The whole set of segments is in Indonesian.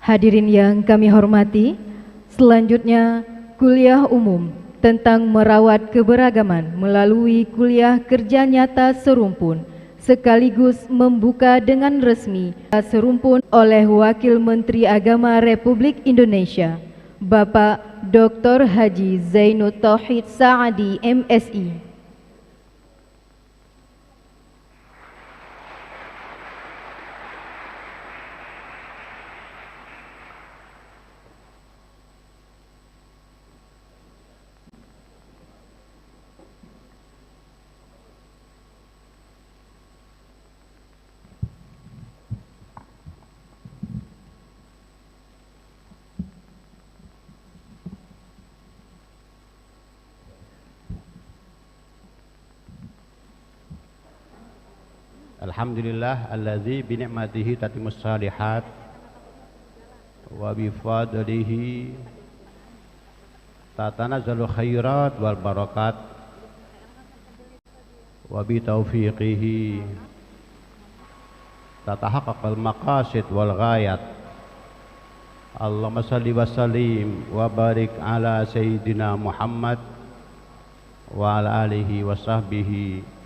Hadirin yang kami hormati, selanjutnya kuliah umum tentang merawat keberagaman melalui kuliah kerja nyata serumpun sekaligus membuka dengan resmi serumpun oleh Wakil Menteri Agama Republik Indonesia, Bapak Dr. Haji Zainud Tauhid Saadi MSI. Alhamdulillah alladzi bi ni'matihi tatimmus shalihat wa bi fadlihi tatanazzalu khairat wal barakat wa bi taufiqihi tatahaqqaqul maqasid wal ghayat. Allahumma salli wa sallim wa barik ala sayyidina Muhammad wa ala alihi wa sahbihi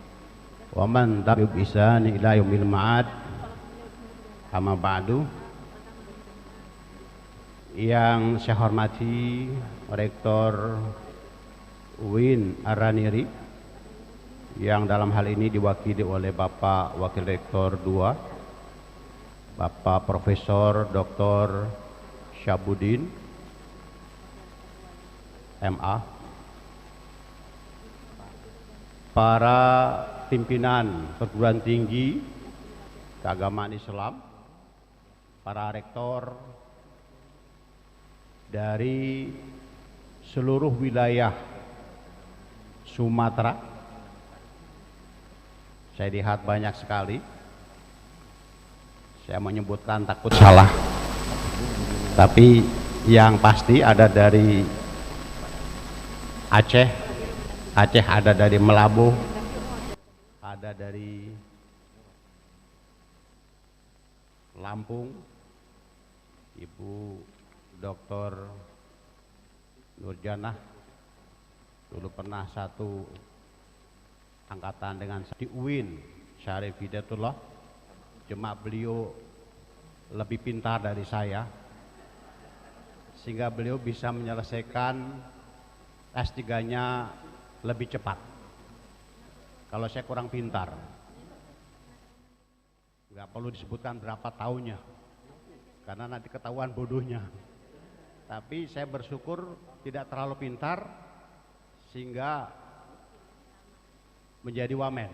wa man tabi'u bi ihsan ila yaumil ma'ad. Amma ba'du. Yang saya hormati Rektor UIN Araniri, yang dalam hal ini diwakili oleh Bapak Wakil Rektor 2, Bapak Profesor Dr. Syabudin MA, para pimpinan perguruan tinggi keagamaan Islam, para rektor dari seluruh wilayah Sumatera. Saya lihat banyak sekali, saya menyebutkan takut salah, tapi yang pasti ada dari Aceh, ada dari Melabuh, ada dari Lampung, Ibu Dr. Nurjanah, dulu pernah satu angkatan dengan di UIN Syarif Hidayatullah. Cuma beliau lebih pintar dari saya, sehingga beliau bisa menyelesaikan S3-nya lebih cepat. Kalau saya kurang pintar, nggak perlu disebutkan berapa tahunnya, karena nanti ketahuan bodohnya. Tapi saya bersyukur tidak terlalu pintar, sehingga menjadi wamen.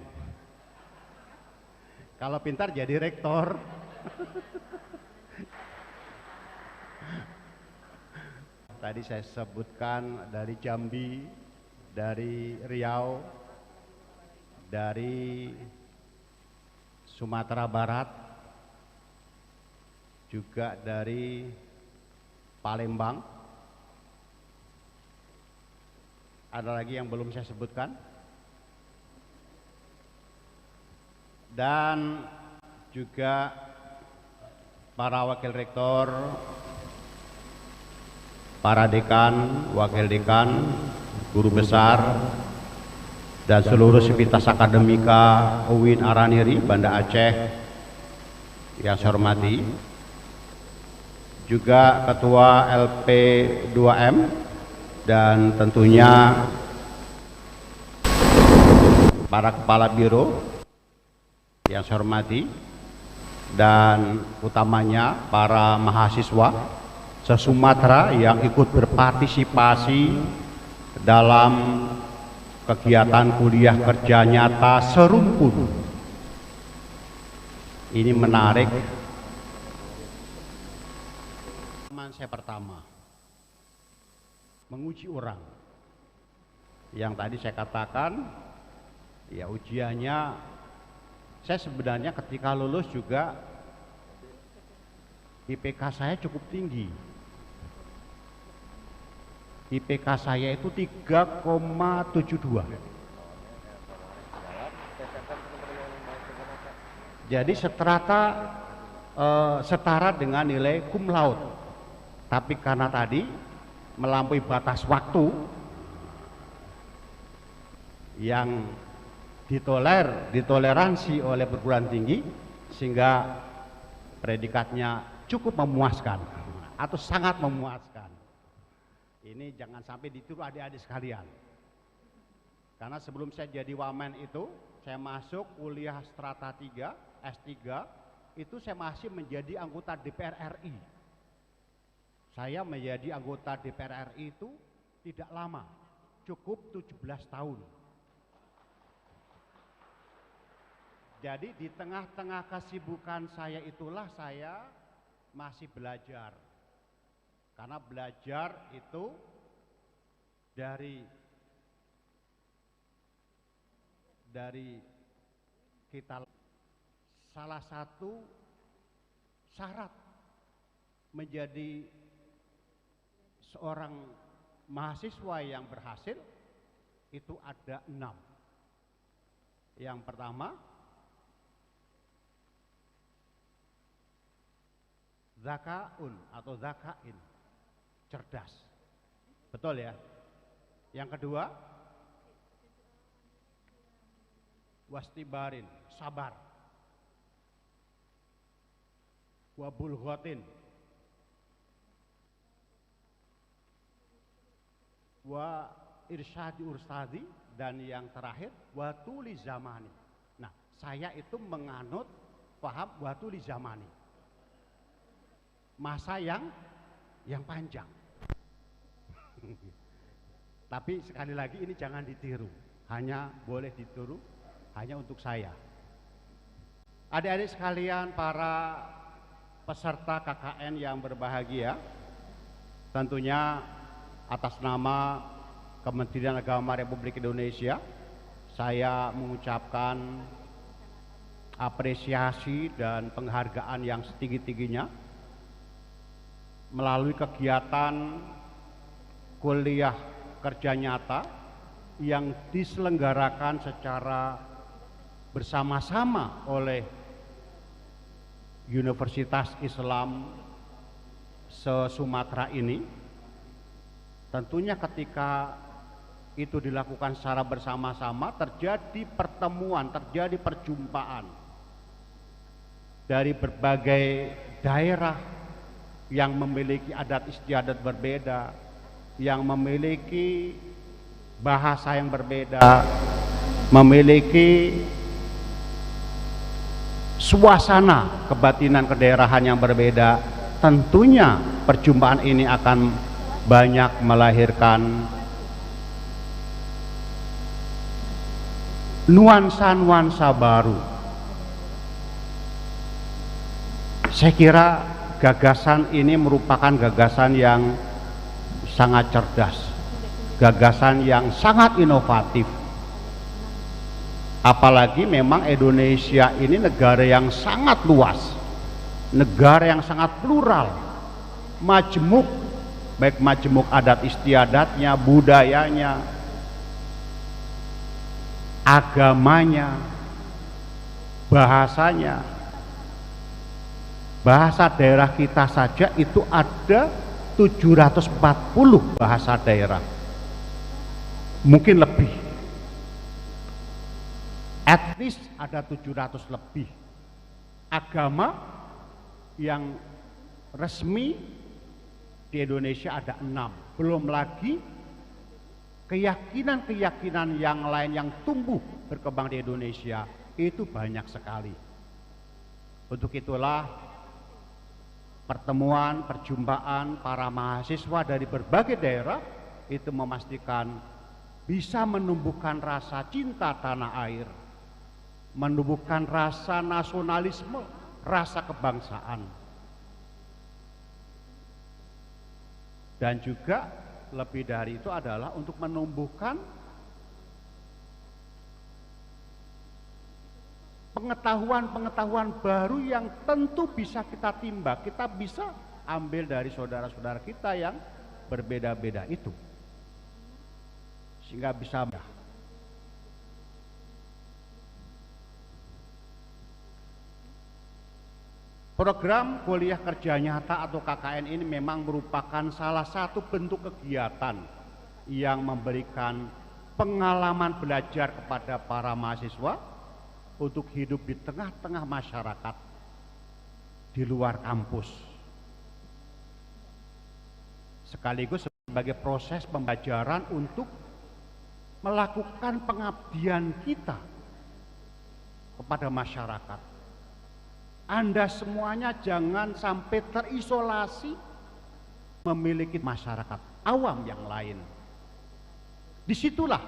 Kalau pintar jadi rektor. Tadi saya sebutkan dari Jambi, dari Riau, dari Sumatera Barat, juga dari Palembang. Ada lagi yang belum saya sebutkan. Dan juga para wakil rektor, para dekan, wakil dekan, guru besar, dan seluruh sivitas akademika UIN Araniri Banda Aceh yang saya hormati, juga Ketua LP2M, dan tentunya para kepala biro yang saya hormati, dan utamanya para mahasiswa se-Sumatera yang ikut berpartisipasi dalam kegiatan kuliah kerja nyata serumpun. Ini menarik. Pengalaman saya pertama menguji orang, yang tadi saya katakan ya ujiannya, saya sebenarnya ketika lulus juga IPK saya cukup tinggi. IPK saya itu 3,72. Jadi seterata setara dengan nilai cum laude. Tapi karena tadi melampaui batas waktu yang ditoleransi oleh perguruan tinggi, sehingga predikatnya cukup memuaskan atau sangat memuaskan. Ini jangan sampai ditiru adik-adik sekalian. Karena sebelum saya jadi wamen itu, saya masuk kuliah strata 3, S3, itu saya masih menjadi anggota DPR RI. Saya menjadi anggota DPR RI itu tidak lama, cukup 17 tahun. Jadi di tengah-tengah kesibukan saya itulah saya masih belajar. Karena belajar itu dari kita, salah satu syarat menjadi seorang mahasiswa yang berhasil itu ada 6. Yang pertama, zakaun atau zakain, cerdas. Betul ya? Yang kedua, wastibarin, sabar. Wabulghotin, wa irsyadi urstadi, dan yang terakhir watuli zamani. Nah, saya itu menganut paham watuli zamani, masa yang panjang. Tapi sekali lagi ini jangan ditiru, hanya boleh ditiru hanya untuk saya. Adik-adik sekalian, para peserta KKN yang berbahagia, tentunya atas nama Kementerian Agama Republik Indonesia, saya mengucapkan apresiasi dan penghargaan yang setinggi-tingginya melalui kegiatan kuliah kerja nyata yang diselenggarakan secara bersama-sama oleh Universitas Islam se-Sumatera ini. Tentunya ketika itu dilakukan secara bersama-sama, terjadi pertemuan, terjadi perjumpaan dari berbagai daerah yang memiliki adat istiadat berbeda, yang memiliki bahasa yang berbeda, memiliki suasana kebatinan kedaerahan yang berbeda. Tentunya perjumpaan ini akan banyak melahirkan nuansa-nuansa baru. Saya kira gagasan ini merupakan gagasan yang sangat cerdas, gagasan yang sangat inovatif. Apalagi memang Indonesia ini negara yang sangat luas, negara yang sangat plural, majemuk, baik majemuk adat istiadatnya, budayanya, agamanya, bahasanya. Bahasa daerah kita saja itu ada 740 bahasa daerah, mungkin lebih. At least ada 700 lebih. Agama yang resmi di Indonesia ada 6. Belum lagi keyakinan-keyakinan yang lain yang tumbuh berkembang di Indonesia, itu banyak sekali. Untuk itulah pertemuan, perjumpaan para mahasiswa dari berbagai daerah itu memastikan bisa menumbuhkan rasa cinta tanah air, menumbuhkan rasa nasionalisme, rasa kebangsaan, dan juga lebih dari itu adalah untuk menumbuhkan pengetahuan-pengetahuan baru yang tentu bisa kita timbang, kita bisa ambil dari saudara-saudara kita yang berbeda-beda itu, sehingga bisa Program kuliah kerja nyata atau KKN ini memang merupakan salah satu bentuk kegiatan yang memberikan pengalaman belajar kepada para mahasiswa untuk hidup di tengah-tengah masyarakat di luar kampus, sekaligus sebagai proses pembelajaran untuk melakukan pengabdian kita kepada masyarakat. Anda semuanya jangan sampai terisolasi memiliki masyarakat awam yang lain. Disitulah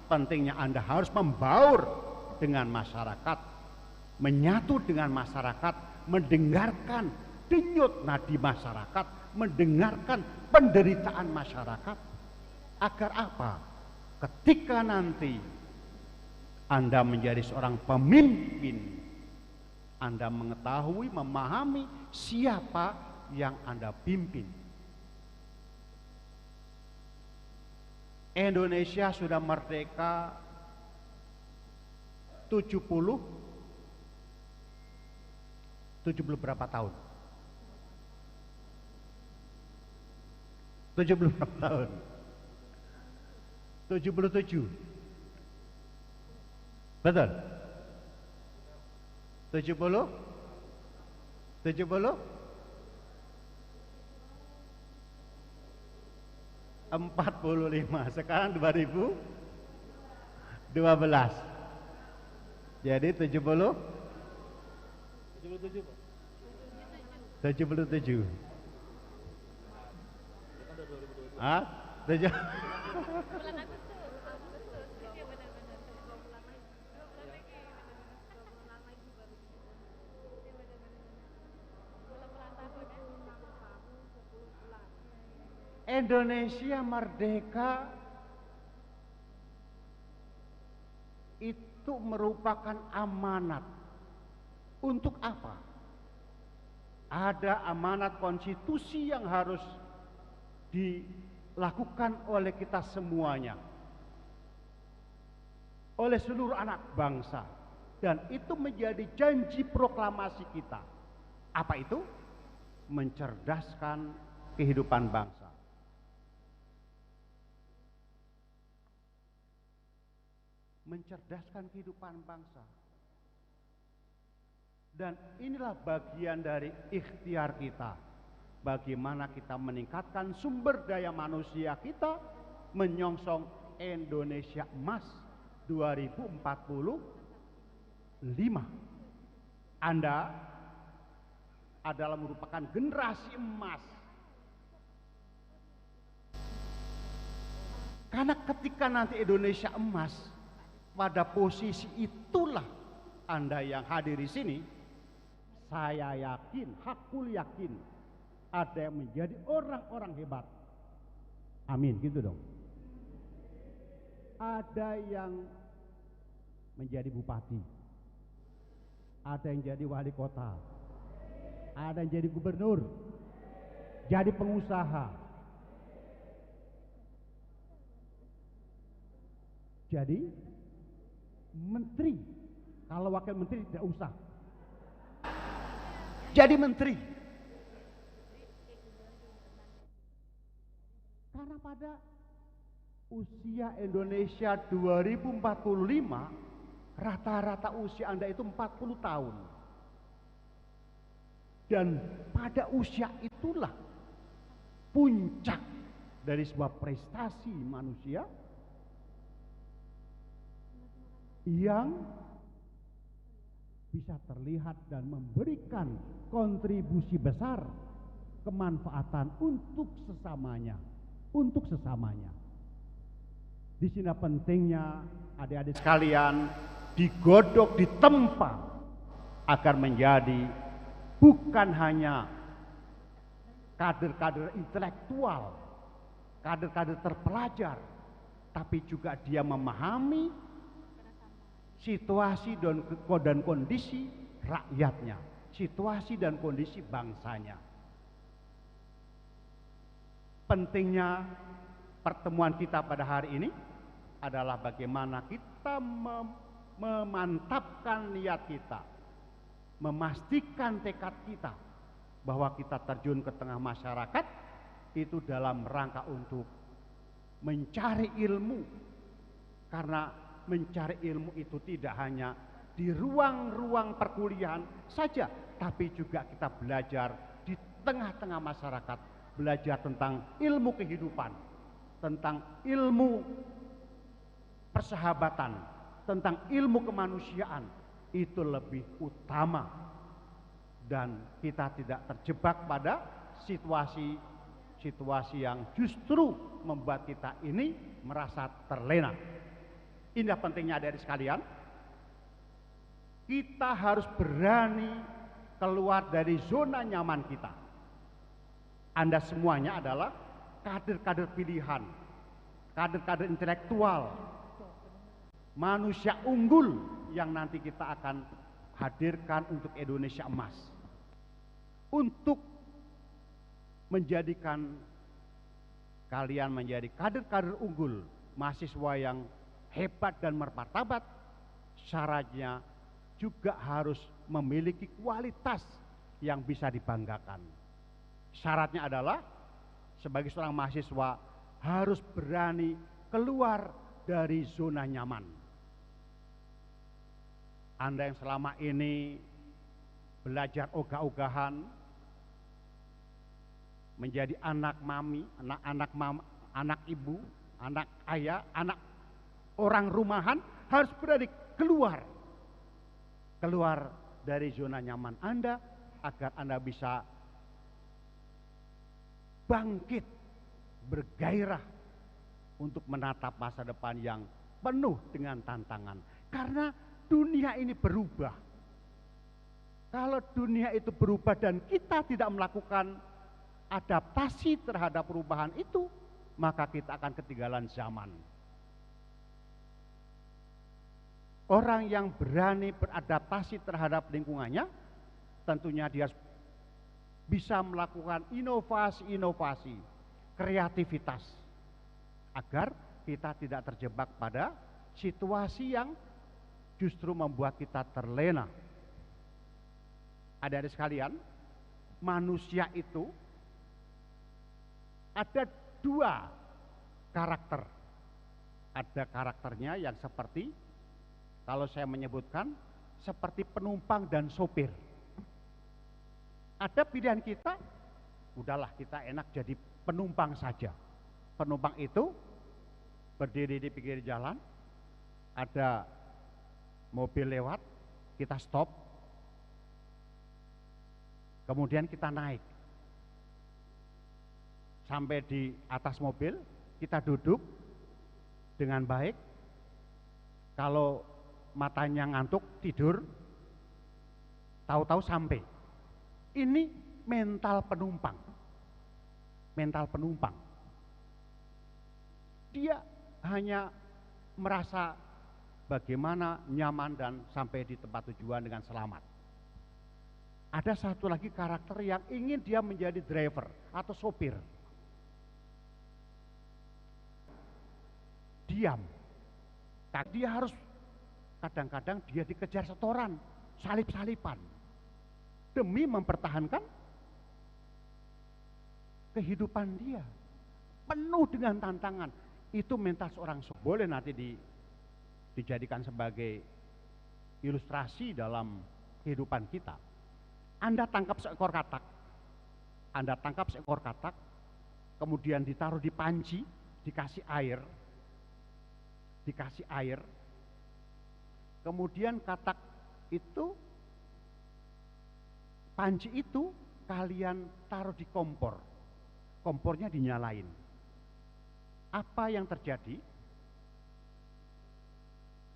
pentingnya Anda harus membaur dengan masyarakat, menyatu dengan masyarakat, mendengarkan denyut nadi masyarakat, mendengarkan penderitaan masyarakat. Agar apa? Ketika nanti Anda menjadi seorang pemimpin, Anda mengetahui, memahami siapa yang Anda pimpin. Indonesia sudah merdeka 70 berapa tahun? 70 berapa tahun? 77. Betul? 70? 70? 45. Sekarang 2012. Jadi 70? 77. Ah? 7. Indonesia merdeka itu merupakan amanat. Untuk apa? Ada amanat konstitusi yang harus dilakukan oleh kita semuanya, oleh seluruh anak bangsa, dan itu menjadi janji proklamasi kita. Apa itu? Mencerdaskan kehidupan bangsa. Mencerdaskan kehidupan bangsa. Dan inilah bagian dari ikhtiar kita. Bagaimana kita meningkatkan sumber daya manusia kita menyongsong Indonesia Emas 2045. Anda adalah merupakan generasi emas. Karena ketika nanti Indonesia emas, pada posisi itulah Anda yang hadir di sini, saya yakin, hakul yakin, ada yang menjadi orang-orang hebat. Amin, gitu dong. Ada yang menjadi bupati, ada yang jadi wali kota, ada yang jadi gubernur, jadi pengusaha, jadi menteri. Kalau wakil menteri tidak usah, jadi menteri. Karena pada usia Indonesia 2045, rata-rata usia Anda itu 40 tahun. Dan pada usia itulah puncak dari sebuah prestasi manusia yang bisa terlihat dan memberikan kontribusi besar kemanfaatan untuk sesamanya, Di sini pentingnya adik-adik sekalian digodok, ditempa agar menjadi bukan hanya kader-kader intelektual, kader-kader terpelajar, tapi juga dia memahami situasi dan kondisi rakyatnya, situasi dan kondisi bangsanya. Pentingnya pertemuan kita pada hari ini adalah bagaimana kita memantapkan niat kita, memastikan tekad kita bahwa kita terjun ke tengah masyarakat itu dalam rangka untuk mencari ilmu. Karena mencari ilmu itu tidak hanya di ruang-ruang perkuliahan saja, tapi juga kita belajar di tengah-tengah masyarakat, belajar tentang ilmu kehidupan, tentang ilmu persahabatan, tentang ilmu kemanusiaan. Itu lebih utama, dan kita tidak terjebak pada situasi yang justru membuat kita ini merasa terlena. Indah pentingnya dari sekalian, kita harus berani keluar dari zona nyaman kita. Anda semuanya adalah kader-kader pilihan, kader-kader intelektual, manusia unggul yang nanti kita akan hadirkan untuk Indonesia emas. Untuk menjadikan kalian menjadi kader-kader unggul, mahasiswa yang hebat dan bermartabat, syaratnya juga harus memiliki kualitas yang bisa dibanggakan. Syaratnya adalah sebagai seorang mahasiswa harus berani keluar dari zona nyaman. Anda yang selama ini belajar ogah-ogahan, menjadi anak mami, anak ibu, anak ayah, anak orang rumahan, harus berani keluar dari zona nyaman Anda agar Anda bisa bangkit, bergairah untuk menatap masa depan yang penuh dengan tantangan. Karena dunia ini berubah. Kalau dunia itu berubah dan kita tidak melakukan adaptasi terhadap perubahan itu, maka kita akan ketinggalan zaman. Orang yang berani beradaptasi terhadap lingkungannya, tentunya dia bisa melakukan inovasi-inovasi, kreativitas, agar kita tidak terjebak pada situasi yang justru membuat kita terlena. Adik-adik sekalian, manusia itu ada dua karakter. Ada karakternya yang seperti, kalau saya menyebutkan, seperti penumpang dan sopir. Ada pilihan kita, udahlah kita enak jadi penumpang saja. Penumpang itu berdiri di pinggir jalan, ada mobil lewat, kita stop, kemudian kita naik. Sampai di atas mobil, kita duduk dengan baik. Kalau matanya ngantuk, tidur, tahu-tahu sampai. Ini mental penumpang. Mental penumpang. Dia hanya merasa bagaimana nyaman dan sampai di tempat tujuan dengan selamat. Ada satu lagi karakter yang ingin dia menjadi driver atau sopir. Diam. Dia harus, kadang-kadang dia dikejar setoran, salip-salipan, demi mempertahankan kehidupan dia. Penuh dengan tantangan. Itu mental seorang sopir. Boleh nanti dijadikan sebagai ilustrasi dalam kehidupan kita. Anda tangkap seekor katak, kemudian ditaruh di panci, dikasih air, kemudian katak itu, panci itu kalian taruh di kompor, kompornya dinyalain. Apa yang terjadi?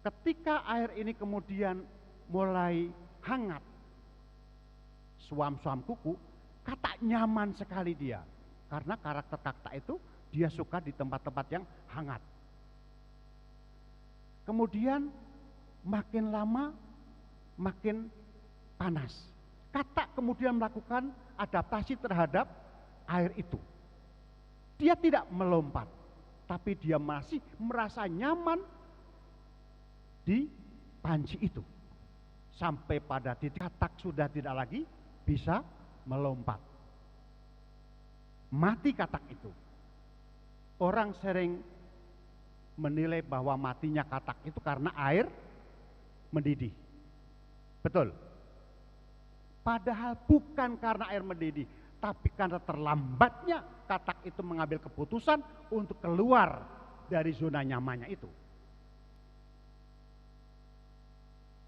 Ketika air ini kemudian mulai hangat, suam-suam kuku, katak nyaman sekali dia. Karena karakter katak itu, dia suka di tempat-tempat yang hangat. Kemudian makin lama makin panas. Katak kemudian melakukan adaptasi terhadap air itu. Dia tidak melompat, tapi dia masih merasa nyaman di panci itu. sampai pada titik katak sudah tidak lagi bisa melompat. Mati katak itu. Orang sering menilai bahwa matinya katak itu karena air mendidih. Betul. Padahal bukan karena air mendidih, tapi karena terlambatnya katak itu mengambil keputusan untuk keluar dari zona nyamannya itu.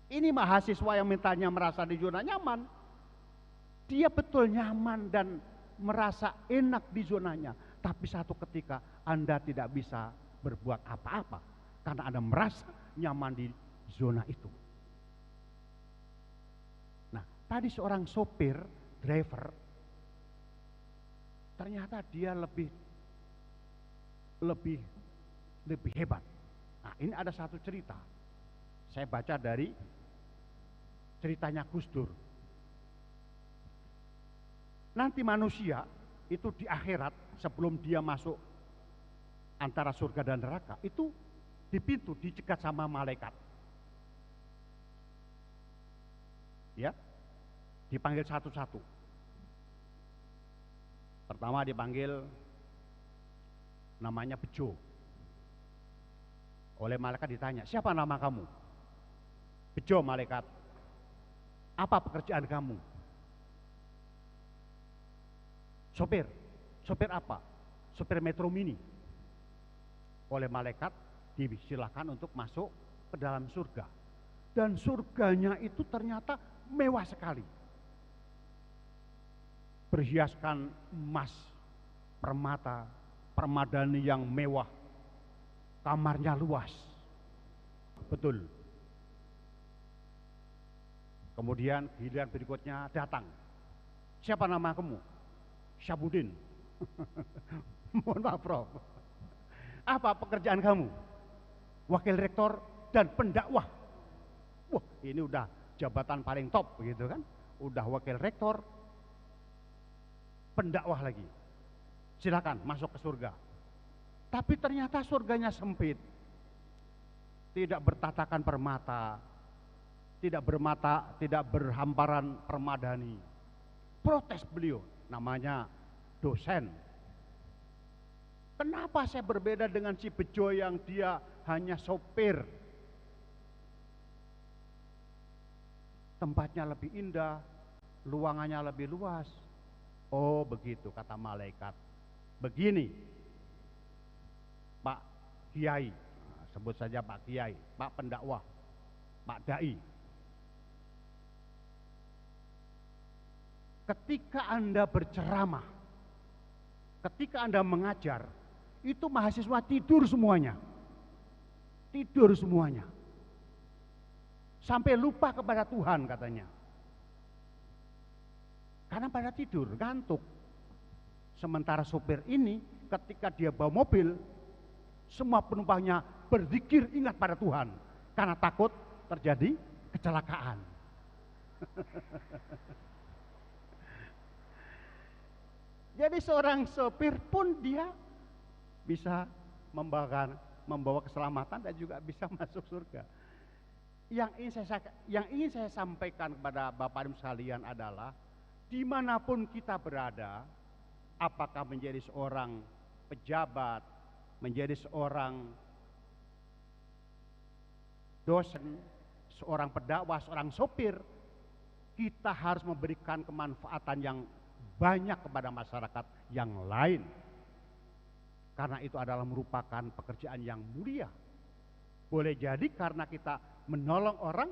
Ini mahasiswa yang mintanya merasa di zona nyaman. Dia betul nyaman dan merasa enak di zonanya. Tapi satu ketika Anda tidak bisa berbuat apa-apa karena Anda merasa nyaman di zona itu. Nah, tadi seorang sopir, driver, ternyata dia lebih hebat. Nah, ini ada satu cerita. Saya baca dari ceritanya Gus Dur. Nanti manusia itu di akhirat sebelum dia masuk antara surga dan neraka itu di pintu dicegat sama malaikat. Ya, dipanggil satu-satu. Pertama dipanggil namanya Bejo. Oleh malaikat ditanya, siapa nama kamu? Bejo malaikat. Apa pekerjaan kamu? Sopir. Sopir apa? Sopir Metro Mini. Oleh malaikat disilahkan untuk masuk ke dalam surga. Dan surganya itu ternyata mewah sekali. Berhiaskan emas, permata, permadani yang mewah. Kamarnya luas. Betul. Kemudian giliran berikutnya datang. Siapa nama kamu? Syabudin. Mohon maaf, Prof. Apa pekerjaan kamu? Wakil rektor dan pendakwah. Wah, ini udah jabatan paling top begitu kan? Udah wakil rektor, pendakwah lagi. Silakan masuk ke surga. Tapi ternyata surganya sempit. Tidak bertatakan permata, tidak berhamparan permadani. Protes beliau, namanya dosen. Kenapa saya berbeda dengan si Bejo yang dia hanya sopir? Tempatnya lebih indah, ruangannya lebih luas. Oh begitu kata malaikat. Begini Pak Kiai, sebut saja Pak Kiai, Pak pendakwah, Pak Dai. Ketika Anda berceramah, ketika Anda mengajar, itu mahasiswa tidur semuanya. Tidur semuanya. Sampai lupa kepada Tuhan katanya. Karena pada tidur, ngantuk. Sementara sopir ini ketika dia bawa mobil, semua penumpangnya berzikir ingat pada Tuhan. Karena takut terjadi kecelakaan. Jadi seorang sopir pun dia bisa membawa keselamatan dan juga bisa masuk surga. Yang ingin saya sampaikan kepada Bapak Ibu sekalian adalah dimanapun kita berada, apakah menjadi seorang pejabat, menjadi seorang dosen, seorang pendakwah, seorang sopir, kita harus memberikan kemanfaatan yang banyak kepada masyarakat yang lain. Karena itu adalah merupakan pekerjaan yang mulia. Boleh jadi karena kita menolong orang,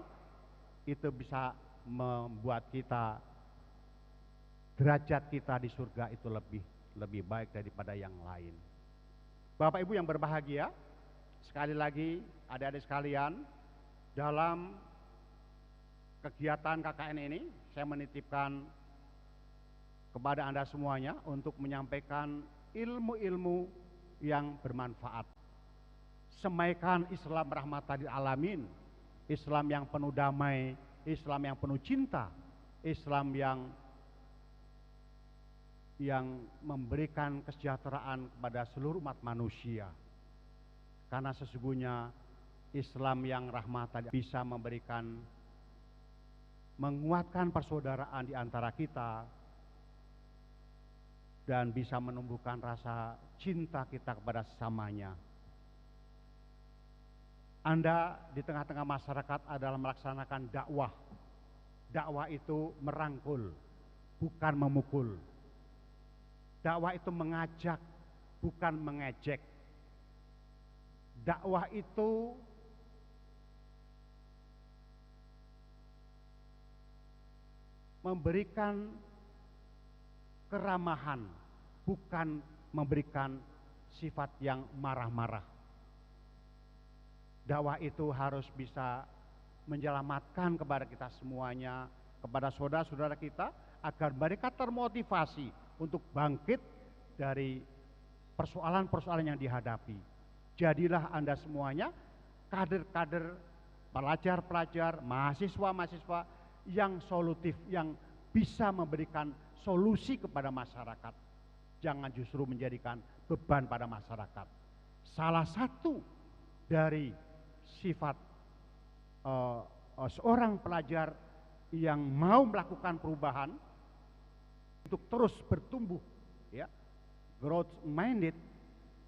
itu bisa membuat kita, derajat kita di surga itu lebih baik daripada yang lain. Bapak Ibu yang berbahagia, sekali lagi adik-adik sekalian, dalam kegiatan KKN ini saya menitipkan kepada Anda semuanya untuk menyampaikan ilmu-ilmu yang bermanfaat. Semaikan Islam rahmatan lil alamin, Islam yang penuh damai, Islam yang penuh cinta, Islam yang memberikan kesejahteraan kepada seluruh umat manusia. Karena sesungguhnya Islam yang rahmatan bisa memberikan menguatkan persaudaraan di antara kita, dan bisa menumbuhkan rasa cinta kita kepada sesamanya. Anda di tengah-tengah masyarakat adalah melaksanakan dakwah. Dakwah itu merangkul, bukan memukul. Dakwah itu mengajak, bukan mengejek. Dakwah itu memberikan keramahan, bukan memberikan sifat yang marah-marah. Dakwah itu harus bisa menyelamatkan kepada kita semuanya, kepada saudara-saudara kita, agar mereka termotivasi untuk bangkit dari persoalan-persoalan yang dihadapi. Jadilah Anda semuanya kader-kader, pelajar-pelajar, mahasiswa-mahasiswa yang solutif, yang bisa memberikan solusi kepada masyarakat. Jangan justru menjadikan beban pada masyarakat. Salah satu dari sifat seorang pelajar yang mau melakukan perubahan untuk terus bertumbuh, ya, growth minded,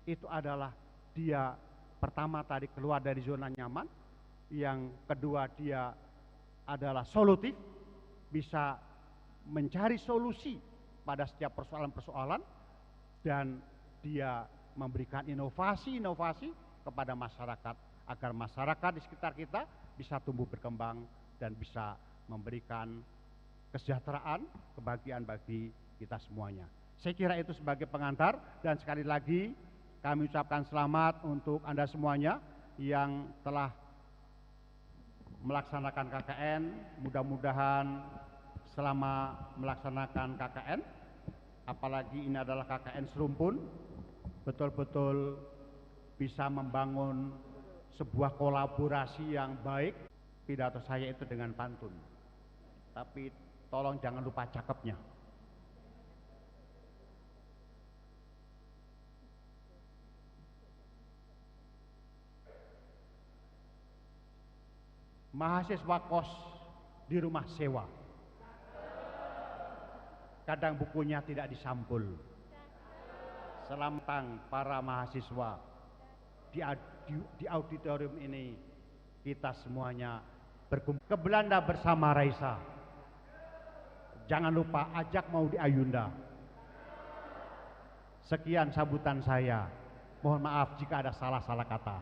itu adalah dia pertama tadi keluar dari zona nyaman, yang kedua dia adalah solutif, bisa mencari solusi pada setiap persoalan-persoalan, dan dia memberikan inovasi-inovasi kepada masyarakat, agar masyarakat di sekitar kita bisa tumbuh berkembang dan bisa memberikan kesejahteraan, kebahagiaan bagi kita semuanya. Saya kira itu sebagai pengantar, dan sekali lagi kami ucapkan selamat untuk Anda semuanya yang telah melaksanakan KKN. Mudah-mudahan selama melaksanakan KKN, apalagi ini adalah KKN serumpun, betul-betul bisa membangun sebuah kolaborasi yang baik. Pidato saya itu dengan pantun, tapi tolong jangan lupa cakepnya. Mahasiswa kos di rumah sewa, kadang bukunya tidak disampul. Selamat para mahasiswa di auditorium ini, kita semuanya berkumpul ke Belanda bersama Raisa. Jangan lupa ajak Maudy Ayunda. Sekian sambutan saya. Mohon maaf jika ada salah-salah kata.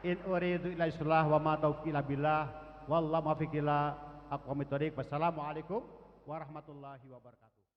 In uridu illa islah wa ma taufiqi illa billah wallahu muwaffiq ila aqwamit thoriq. Wassalamualaikum warahmatullahi wabarakatuh.